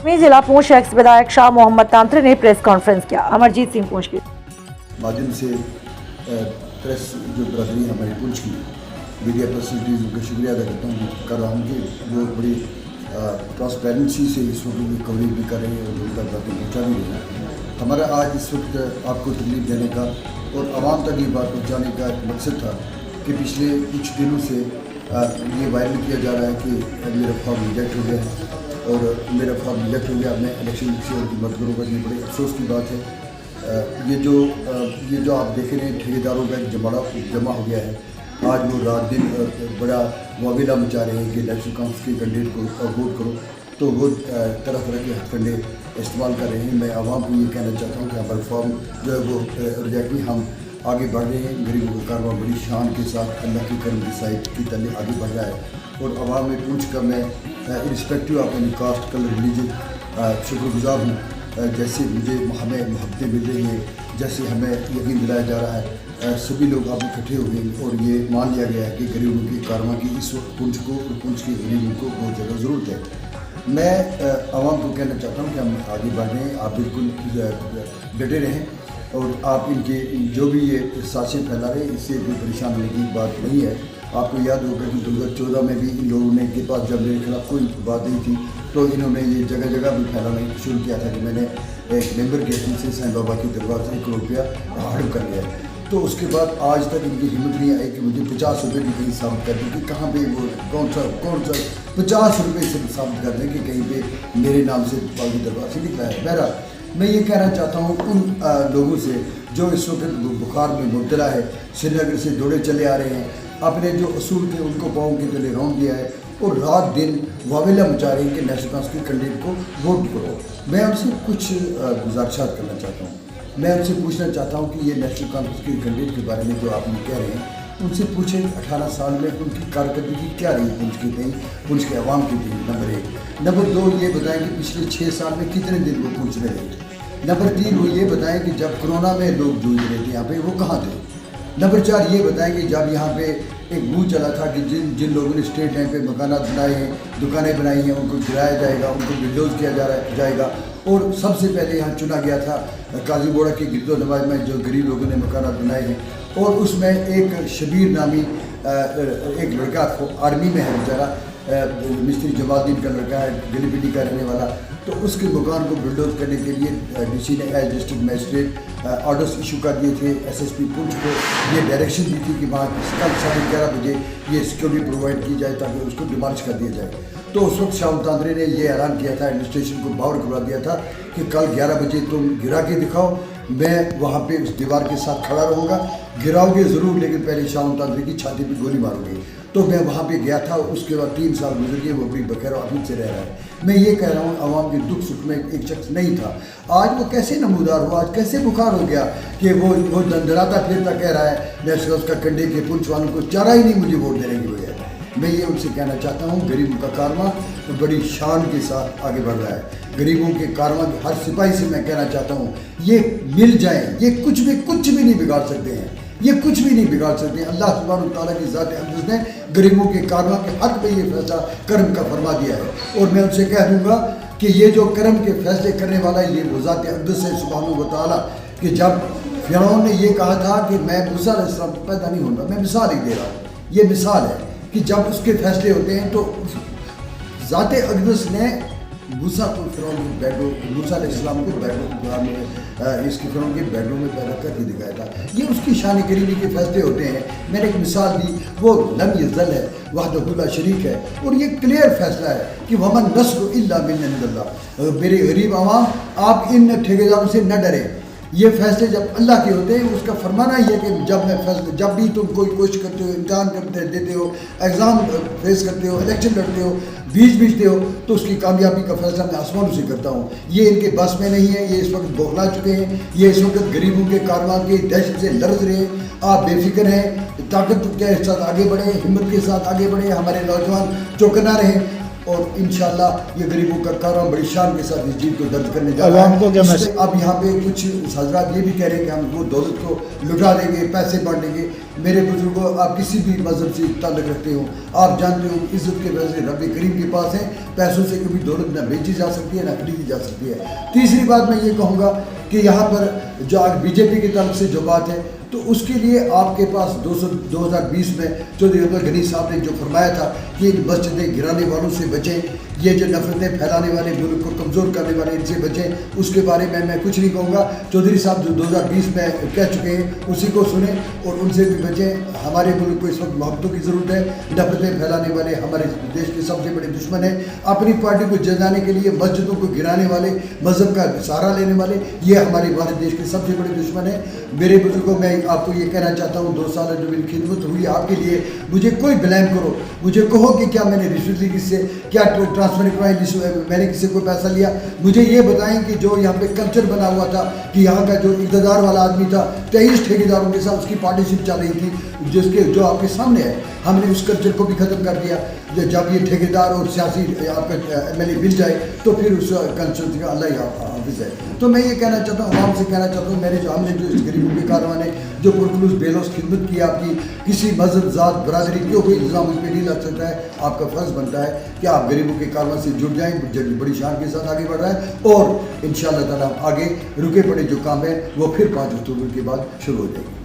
में जिला पूंछ एक्स विधायक शाह मोहम्मद तांत्रे ने प्रेस कॉन्फ्रेंस किया। अमरजीत सिंह पूंछ के माध्यम से प्रेस जो बरादरी हमारी पूंछ की मीडिया पर्सनलिटीज़ का शुक्रिया अदा करता हूँ कर रहा हूँ कि वो बड़ी ट्रांसपेरेंसी से इस वक्त भी कवरेज भी कर रहे हैं और उन तक बातें पहुँचा भी रहे हैं। हमारा आज इस वक्त आपको तकलीफ देने का और आवाम तक ये बात पहुँचाने का एक मकसद था कि पिछले कुछ दिनों से ये वायरल किया जा रहा है कि मेरा फॉर्म रिजेक्ट हो गया है और मेरा फॉर्म रिजेक्ट हो गया, मैं इलेक्शन से उनकी मदद करूँगा। ये बड़े अफसोस की बात है। ये जो आप देख रहे हैं ठेकेदारों का एक जमा हो गया है। आज वो रात दिन बड़ा वाविला मचा रहे हैं कि इलेक्शन काउंसिल के कैंडिडेट को वोट करो, तो वो तरह तरह के हथकंडे इस्तेमाल कर रहे हैं। मैं आवाम को ये कहना चाहता हूँ कि हमारा फॉर्म जो है वो रिजेक्ट नहीं, हम आगे बढ़ रहे हैं। गरीबों का कारवां बड़ी शान के साथ अल्लाह की करम की साइड की तले आगे बढ़ रहा है और आवाम में पूछ कर मैं irrespective of any caste colour religion शुक्रगुजार हूँ। जैसे मुझे हमें मोहब्बतें मिल रही हैं, जैसे हमें यकीन दिलाया जा रहा है, सभी लोग आप इकट्ठे हो गए और ये मान लिया गया है कि गरीबों की कारवां की इस वक्त पुंछ को और पुंछ के गरीबों को बहुत ज़्यादा ज़रूरत है। मैं आवाम को कहना चाहता हूँ कि हम आगे बढ़ रहे हैं, आप बिल्कुल डटे रहें और आप इनके जो भी ये साजिशें फैला रहे हैं इससे कोई परेशान होने की बात नहीं है। आपको याद होगा कि 2014 में भी इन लोगों ने के पास जब मेरे खिलाफ कोई बात नहीं थी तो इन्होंने ये जगह जगह भी फैलाना शुरू किया था कि मैंने एक मेंबर के से साईं बाबा की दरबार से 1 करोड़ रुपया हड़प कर लिया है। तो उसके बाद आज तक इनकी हिम्मत नहीं आई कि मुझे 50 रुपये भी कहीं साबित कर दें कि कहाँ पे वो कौन सा 50 रुपये से साबित कर दें कि कहीं पे मेरे नाम से बाबा की दरबार से निकला है। बहरहाल मैं ये कहना चाहता हूँ उन लोगों से जो इस वक्त बुखार में मुब्तला है, श्रीनगर से दौड़े चले आ रहे हैं, अपने जो असूल थे उनको पाँव के तले रौंद दिया है और रात दिन वावेला मचा रहे हैं कि नेशनल काउंसिल के कैंडिडेट को वोट करो। मैं उनसे कुछ गुजारिशात करना चाहता हूँ। मैं उनसे पूछना चाहता हूँ कि ये नेशनल काउंसिल के कैंडिडेट के बारे में जो आप कह रहे हैं उनसे पूछें 18 साल में उनकी कारकर्दगी क्या रही पुंछ की थी, पुंछ के अवाम की थी। नंबर 1। नंबर 2 ये बताएं कि पिछले 6 साल में कितने दिन वो पूछ रहे थे। नंबर 3 वो ये बताएं कि जब कोरोना में लोग जूझ रहे थे यहाँ पे वो कहाँ थे। नंबर 4 ये बताएं कि जब यहाँ पे एक बूझ चला था कि जिन लोगों ने स्टेट टाइम पे मकान बनाए हैं, दुकानें बनाई हैं, उनको गिराया जाएगा, उनको बिल्डोज किया जाएगा और सबसे पहले यहाँ चुना गया था काजी बोड़ा की गिरदो नवाज में जो गरीब लोगों ने मकान बनाए हैं और उसमें एक शबीर नामी एक लड़का आर्मी में है बेचारा, मिस्त्री जमालुद्दीन का लड़का है, गली पिटी का रहने वाला, तो उसके मकान को बिल्डोज करने के लिए डीसी ने as district magistrate orders issue कर दिए थे। एसएसपी पुंछ को ये डायरेक्शन दी थी कि वहाँ कल 11:30 बजे ये सिक्योरिटी प्रोवाइड की जाए ताकि उसको डिमॉलिश कर दिया जाए। तो उस वक्त शाह तांत्रे ने ये ऐलान किया था, एडमिनिस्ट्रेशन को बावर करवा दिया था कि कल 11 बजे तुम गिरा के दिखाओ, मैं वहाँ पे उस दीवार के साथ खड़ा रहूँगा, गिराओगे ज़रूर लेकिन पहले शाह तांत्रे की छाती पर गोली मारोगे। तो मैं वहाँ पे गया था, उसके बाद 3 साल गुजर गए, वो बड़ी बखैर आफियत से रह रहा है। मैं ये कह रहा हूँ आवाम के दुख सुख में एक शख्स नहीं था। आज वो कैसे नमूदार हुआ, आज कैसे बुखार हो गया कि वो दंदराता फिरता कह रहा है नेशनल का कंडे के पुंछ वालों को चारा ही नहीं मुझे वोट देने की वजह। मैं ये उनसे कहना चाहता हूँ गरीबों का कारवां तो बड़ी शान के साथ आगे बढ़ रहा है। गरीबों के कारवां के हर सिपाही से मैं कहना चाहता हूँ ये मिल जाएं, ये कुछ भी नहीं बिगाड़ सकते हैं, ये कुछ भी नहीं बिगाड़ सकते। अल्लाह सुब्हानहू व तआला की ज़ात अक़दस ने गरीबों के कारवां के हक़ में ये फैसला करम का फरमा दिया है और मैं उनसे कह दूँगा कि ये जो करम के फैसले करने वाला ये वो ज़ात अक़दस है सुब्हानहू व तआला कि जब फ़िरौन ने ये कहा था कि मैं मूसा अलैहिस्सलाम पैदा नहीं होगा, मैं मिसाल ही दे रहा हूँ, ये मिसाल है कि जब उसके फैसले होते हैं तो ज़ात अक़दस ने मूसा को फ़िरौन के बेडरूम मूसा अलैहिस्सलाम को बेडरूम इसके फ़िरौन के बेडरूम में पैदा करके दिखाया था। ये उसकी शान करीमी के फैसले होते हैं। मैंने एक मिसाल दी, वो लम यज़ल है, वहदहू ला शरीक है और ये क्लियर फैसला है कि वमन नस्र इल्ला मिन इंदिल्लाह। मेरे गरीब आवाम आप इन ठेकेदारों से न डरें, ये फैसले जब अल्लाह के होते हैं उसका फरमाना ही है कि जब भी तुम कोई कोशिश करते हो, इम्तहान देते हो, एग्ज़ाम फेस करते हो, इलेक्शन लड़ते हो, बीच बीचते हो तो उसकी कामयाबी का फैसला मैं आसमानों से करता हूँ। ये इनके बस में नहीं है, ये इस वक्त बौखला चुके हैं, ये इस वक्त गरीबों के कारवां की दहशत से लड़ रहे हैं। आप बेफिक्र हैं, ताकत के साथ आगे बढ़ें, हिम्मत के साथ आगे बढ़ें, हमारे नौजवान चौकन्ना रहें اور इंशाल्लाह ये गरीबों का कारवां बड़ी शान के साथ इस जीत को दर्ज करने जा रहा आवाम को क्या है। मैसेज- अब यहाँ पे कुछ हजरात ये भी कह रहे हैं कि हम वो दौलत को लुटा देंगे, पैसे बांट देंगे। मेरे बुजुर्गों, आप किसी भी मजहब से ताल्लुक़ रखते हो, आप जानते हो इज़्ज़त के वैसे रब करीम के पास है, पैसों से कभी दौलत ना बेची जा सकती है ना खरीदी जा सकती है। तीसरी बात मैं ये कहूँगा कि यहाँ पर जो आज बीजेपी की तरफ से जो बात है, तो उसके लिए आपके पास 2020 में चौधरी अब्दुल गनी साहब ने जो फरमाया था कि इन मस्जिदें गिराने वालों से बचें, ये जो नफरतें फैलाने वाले, मुल्क को कमज़ोर करने वाले, इनसे बचें। उसके बारे में मैं कुछ नहीं कहूँगा। चौधरी साहब जो 2020 में कह चुके हैं उसी को सुने और उनसे भी बचें। हमारे मुल्क को इस वक्त मोहब्बतों की ज़रूरत है। नफरतें फैलाने वाले हमारे देश के सबसे बड़े दुश्मन हैं। अपनी पार्टी को जलाने के लिए मस्जिदों को गिराने वाले, मज़हब का सहारा लेने वाले, ये हमारे भारत देश के सबसे बड़े दुश्मन हैं। मेरे बुजुर्गों, मैं आपको ये कहना चाहता हूँ, 2 साल जो मेरी खिदमत हुई आपके लिए, मुझे कोई ब्लेम करो, मुझे कहो कि क्या मैंने रिश्वत ली किससे, क्या ट्रांसफ़र करवाई, मैंने किसी को पैसा लिया। मुझे ये बताएं कि जो यहाँ पे कल्चर बना हुआ था कि यहाँ का जो इक़्तिदार वाला आदमी था, 23 ठेकेदारों के साथ उसकी पार्टनरशिप चल रही थी, जिसके जो आपके सामने है, हमने उस कल्चर को भी ख़त्म कर दिया। जब ये ठेकेदार और सियासी आपका MLA मिल जाए तो फिर उस कल्चर का अल्लाह ही हाफिज़ है। तो मैं ये कहना चाहता हूँ, आवाम से कहना चाहता हूँ, हमने जो इस गरीबों के कारवां ने जो पुरखलूस बेलौस खिदमत की आपकी, किसी मज़हब, ज़ात, बरादरी क्यों कोई इल्ज़ाम उस पर नहीं लग सकता है। आपका फ़र्ज़ बनता है कि आप गरीबों के कारवां से जुड़ जाएँ, बड़ी शान के साथ आगे बढ़ रहा है और इंशाअल्लाह ताला आगे रुके पड़े जो काम है वो फिर 5 अक्टूबर के बाद शुरू हो जाएंगे।